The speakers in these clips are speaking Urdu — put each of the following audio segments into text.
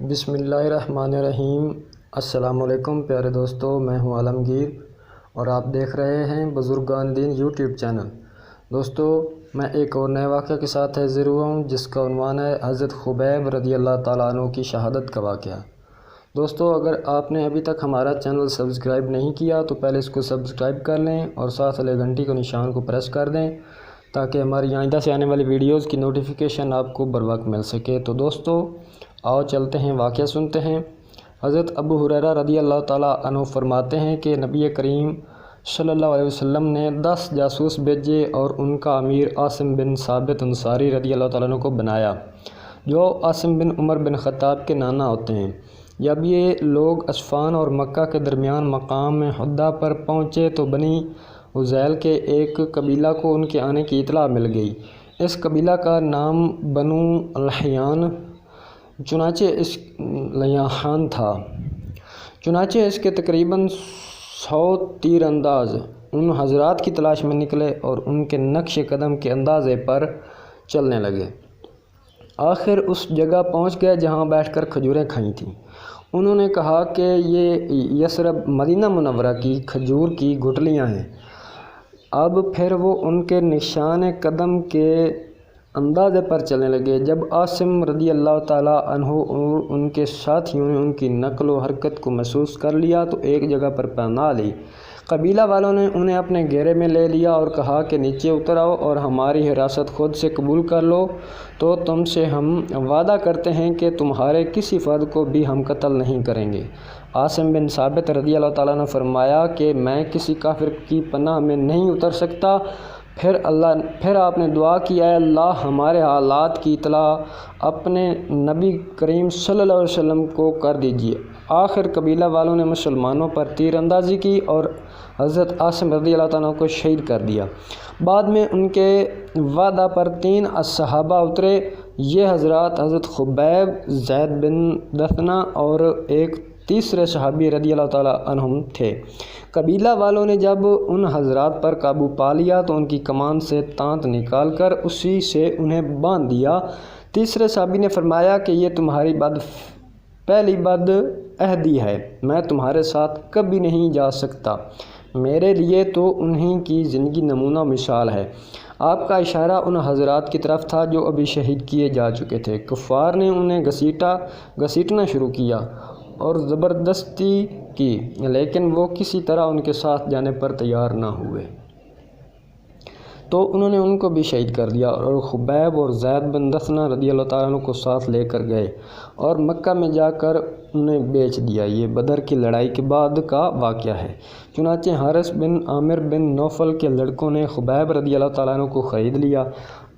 بسم اللہ الرحمن الرحیم۔ السلام علیکم پیارے دوستو، میں ہوں عالمگیر اور آپ دیکھ رہے ہیں بزرگان دین یوٹیوب چینل۔ دوستو، میں ایک اور نئے واقعہ کے ساتھ حاضر ہوا ہوں جس کا عنوان ہے حضرت خبیب رضی اللہ تعالیٰ عنہ کی شہادت کا واقعہ۔ دوستو، اگر آپ نے ابھی تک ہمارا چینل سبسکرائب نہیں کیا تو پہلے اس کو سبسکرائب کر لیں اور ساتھ والے گھنٹی کو نشان کو پریس کر دیں تاکہ ہماری آئندہ سے آنے والی ویڈیوز کی نوٹیفیکیشن آپ کو بر وقت مل سکے۔ تو دوستو، آؤ چلتے ہیں، واقعہ سنتے ہیں۔ حضرت ابو ہریرہ رضی اللہ تعالیٰ عنہ فرماتے ہیں کہ نبی کریم صلی اللہ علیہ وسلم نے 10 جاسوس بھیجے اور ان کا امیر عاصم بن ثابت انصاری رضی اللہ تعالیٰ عنہ کو بنایا، جو عاصم بن عمر بن خطاب کے نانا ہوتے ہیں۔ جب یہ لوگ اسفان اور مکہ کے درمیان مقام حدہ پر پہنچے تو بنی عزیل کے ایک قبیلہ کو ان کے آنے کی اطلاع مل گئی۔ اس قبیلہ کا نام بنو لحیان تھا۔ چنانچہ اس کے تقریباً 100 تیر انداز ان حضرات کی تلاش میں نکلے اور ان کے نقش قدم کے اندازے پر چلنے لگے۔ آخر اس جگہ پہنچ گئے جہاں بیٹھ کر کھجوریں کھائیں تھیں۔ انہوں نے کہا کہ یہ یثرب مدینہ منورہ کی کھجور کی گٹھلیاں ہیں۔ اب پھر وہ ان کے نشان قدم کے اندازے پر چلنے لگے۔ جب عاصم رضی اللہ تعالیٰ عنہ اور ان کے ساتھیوں نے ان کی نقل و حرکت کو محسوس کر لیا تو ایک جگہ پر پناہ لی۔ قبیلہ والوں نے انہیں اپنے گھیرے میں لے لیا اور کہا کہ نیچے اتر آؤ اور ہماری حراست خود سے قبول کر لو تو تم سے ہم وعدہ کرتے ہیں کہ تمہارے کسی فرد کو بھی ہم قتل نہیں کریں گے۔ عاصم بن ثابت رضی اللہ تعالیٰ نے فرمایا کہ میں کسی کافر کی پناہ میں نہیں اتر سکتا۔ پھر آپ نے دعا کی، اے اللہ ہمارے حالات کی اطلاع اپنے نبی کریم صلی اللہ علیہ وسلم کو کر دیجیے۔ آخر قبیلہ والوں نے مسلمانوں پر تیر اندازی کی اور حضرت عاصم رضی اللہ تعالیٰ کو شہید کر دیا۔ بعد میں ان کے وعدہ پر 3 صحابہ اترے۔ یہ حضرات حضرت خبیب، زید بن دثنہ اور ایک تیسرے صحابی رضی اللہ تعالیٰ عنہم تھے۔ قبیلہ والوں نے جب ان حضرات پر قابو پا لیا تو ان کی کمان سے تانت نکال کر اسی سے انہیں باندھ دیا۔ تیسرے صحابی نے فرمایا کہ یہ تمہاری پہلی بد عہدی ہے، میں تمہارے ساتھ کبھی نہیں جا سکتا۔ میرے لیے تو انہی کی زندگی نمونہ مثال ہے۔ آپ کا اشارہ ان حضرات کی طرف تھا جو ابھی شہید کیے جا چکے تھے۔ کفار نے انہیں گھسیٹنا شروع کیا اور زبردستی کی، لیکن وہ کسی طرح ان کے ساتھ جانے پر تیار نہ ہوئے تو انہوں نے ان کو بھی شہید کر دیا اور خبیب اور زید بن دثنہ رضی اللہ تعالیٰ عنہ کو ساتھ لے کر گئے اور مکہ میں جا کر انہیں بیچ دیا۔ یہ بدر کی لڑائی کے بعد کا واقعہ ہے۔ چنانچہ حارث بن عامر بن نوفل کے لڑکوں نے خبیب رضی اللہ تعالیٰ عنہ کو خرید لیا۔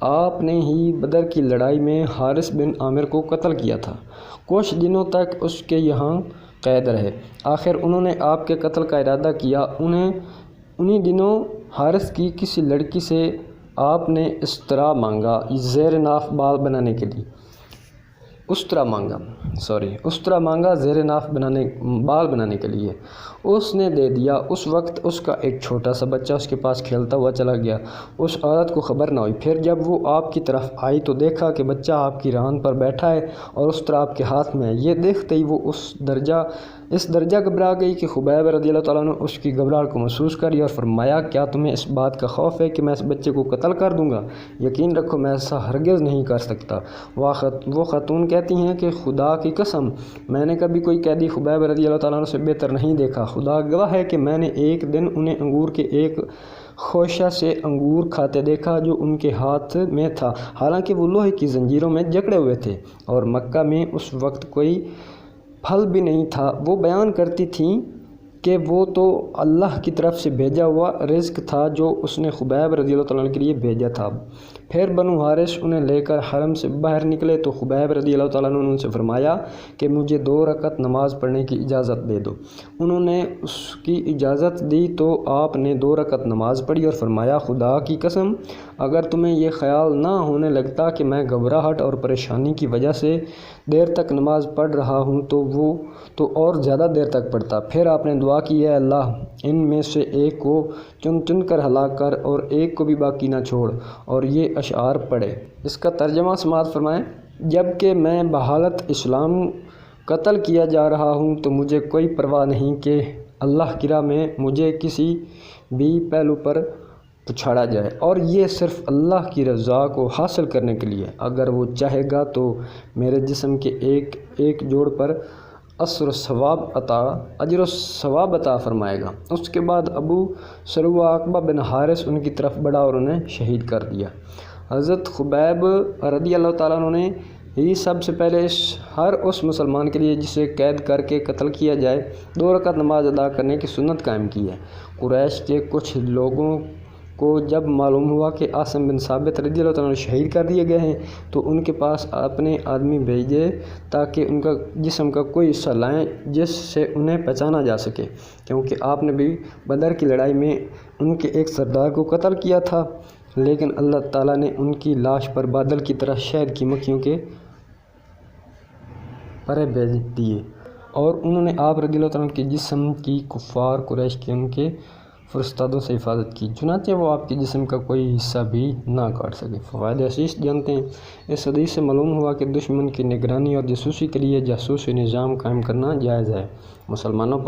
آپ نے ہی بدر کی لڑائی میں حارث بن عامر کو قتل کیا تھا۔ کچھ دنوں تک اس کے یہاں قید رہے۔ آخر انہوں نے آپ کے قتل کا ارادہ کیا۔ انہی دنوں حارث کی کسی لڑکی سے آپ نے استرا مانگا زیر ناف بال بنانے کے لیے۔ استرا مانگا زیر ناف بال بنانے کے لیے۔ اس نے دے دیا۔ اس وقت اس کا ایک چھوٹا سا بچہ اس کے پاس کھیلتا ہوا چلا گیا۔ اس عورت کو خبر نہ ہوئی۔ پھر جب وہ آپ کی طرف آئی تو دیکھا کہ بچہ آپ کی ران پر بیٹھا ہے اور استرا آپ کے ہاتھ میں ہے۔ یہ دیکھتے ہی وہ اس درجہ گھبرا گئی کہ خبیب رضی اللہ تعالیٰ نے اس کی گھبراہٹ کو محسوس کری اور فرمایا، کیا تمہیں اس بات کا خوف ہے کہ میں اس بچے کو قتل کر دوں گا؟ یقین رکھو میں ایسا ہرگز نہیں کر سکتا۔ وہ خاتون کہتی ہیں کہ خدا کی قسم میں نے کبھی کوئی قیدی خبیب رضی اللہ تعالیٰ سے بہتر نہیں دیکھا۔ خدا گواہ ہے کہ میں نے ایک دن انہیں انگور کے ایک خوشہ سے انگور کھاتے دیکھا جو ان کے ہاتھ میں تھا، حالانکہ وہ لوہے کی زنجیروں میں جکڑے ہوئے تھے اور مکہ میں اس وقت کوئی پھل بھی نہیں تھا۔ وہ بیان کرتی تھیں کہ وہ تو اللہ کی طرف سے بھیجا ہوا رزق تھا جو اس نے خبیب رضی اللہ تعالیٰ کے لیے بھیجا تھا۔ پھر بنو حارث انہیں لے کر حرم سے باہر نکلے تو خبیب رضی اللہ تعالیٰ نے ان سے فرمایا کہ مجھے 2 رکعت نماز پڑھنے کی اجازت دے دو۔ انہوں نے اس کی اجازت دی تو آپ نے 2 رکعت نماز پڑھی اور فرمایا، خدا کی قسم اگر تمہیں یہ خیال نہ ہونے لگتا کہ میں گھبراہٹ اور پریشانی کی وجہ سے دیر تک نماز پڑھ رہا ہوں تو اور زیادہ دیر تک پڑھتا۔ پھر آپ نے دعا کی، اے اللہ ان میں سے ایک کو چن کر ہلاک کر اور ایک کو بھی باقی نہ چھوڑ، اور یہ اشعار پڑھے۔ اس کا ترجمہ سماعت فرمائیں۔ جب کہ میں بحالت اسلام قتل کیا جا رہا ہوں تو مجھے کوئی پرواہ نہیں کہ اللہ کی راہ میں مجھے کسی بھی پہلو پر پچھاڑا جائے، اور یہ صرف اللہ کی رضا کو حاصل کرنے کے لیے۔ اگر وہ چاہے گا تو میرے جسم کے ایک ایک جوڑ پر اجر و ثواب عطا فرمائے گا۔ اس کے بعد ابو سلوہ عقبہ بن حارث ان کی طرف بڑھا اور انہیں شہید کر دیا۔ حضرت خبیب رضی اللہ تعالیٰ عنہ نے ہی سب سے پہلے ہر اس مسلمان کے لیے جسے قید کر کے قتل کیا جائے 2 رکعت نماز ادا کرنے کی سنت قائم کی ہے۔ قریش کے کچھ لوگوں کو جب معلوم ہوا کہ عاصم بن ثابت رضی اللہ تعالیٰ عنہ شہید کر دیے گئے ہیں تو ان کے پاس اپنے آدمی بھیجے تاکہ ان کا جسم کا کوئی حصہ لائیں جس سے انہیں پہچانا جا سکے، کیونکہ آپ نے بھی بدر کی لڑائی میں ان کے ایک سردار کو قتل کیا تھا، لیکن اللہ تعالیٰ نے ان کی لاش پر بادل کی طرح شہد کی مکھیوں کے پرے بھیج دیے، اور انہوں نے آپ رضی اللہ تعالیٰ عنہ کے جسم کی کفار قریش کے ان کے فرستادوں سے حفاظت کی، چنانچہ وہ آپ کے جسم کا کوئی حصہ بھی نہ کاٹ سکے۔ فوائد حدیث جانتے ہیں۔ اس حدیث سے معلوم ہوا کہ دشمن کی نگرانی اور جاسوسی کے لیے جاسوسی نظام قائم کرنا جائز ہے۔ مسلمان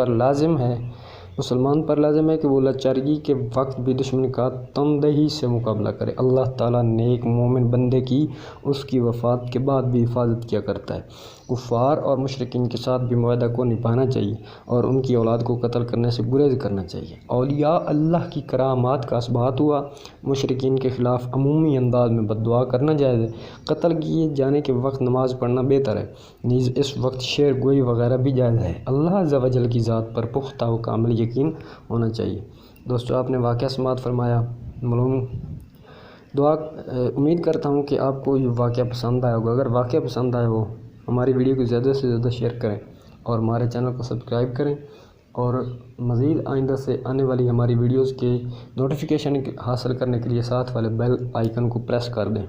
پر لازم ہے کہ وہ لاچارگی کے وقت بھی دشمن کا تندہی سے مقابلہ کرے۔ اللہ تعالیٰ نیک مومن بندے کی اس کی وفات کے بعد بھی حفاظت کیا کرتا ہے۔ کفار اور مشرکین کے ساتھ بھی معاہدہ کو نبھانا چاہیے اور ان کی اولاد کو قتل کرنے سے گریز کرنا چاہیے۔ اولیاء اللہ کی کرامات کا اثبات ہوا۔ مشرکین کے خلاف عمومی انداز میں بد دعا کرنا جائز ہے۔ قتل کیے جانے کے وقت نماز پڑھنا بہتر ہے، نیز اس وقت شعر گوئی وغیرہ بھی جائز ہے۔ اللہ عز و جل کی ذات پر پختہ و کامل یقین ہونا چاہیے۔ دوستو، آپ نے واقعہ سماعت فرمایا، امید کرتا ہوں کہ آپ کو یہ واقعہ پسند آیا ہوگا۔ اگر واقعہ پسند آیا ہو، ہماری ویڈیو کو زیادہ سے زیادہ شیئر کریں اور ہمارے چینل کو سبسکرائب کریں، اور مزید آئندہ سے آنے والی ہماری ویڈیوز کے نوٹیفیکیشن حاصل کرنے کے لیے ساتھ والے بیل آئیکن کو پریس کر دیں۔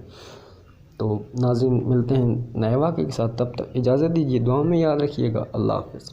تو ناظرین، ملتے ہیں نئے واقعے کے ساتھ، تب تک اجازت دیجیے، دعاؤں میں یاد رکھیے گا۔ اللہ حافظ۔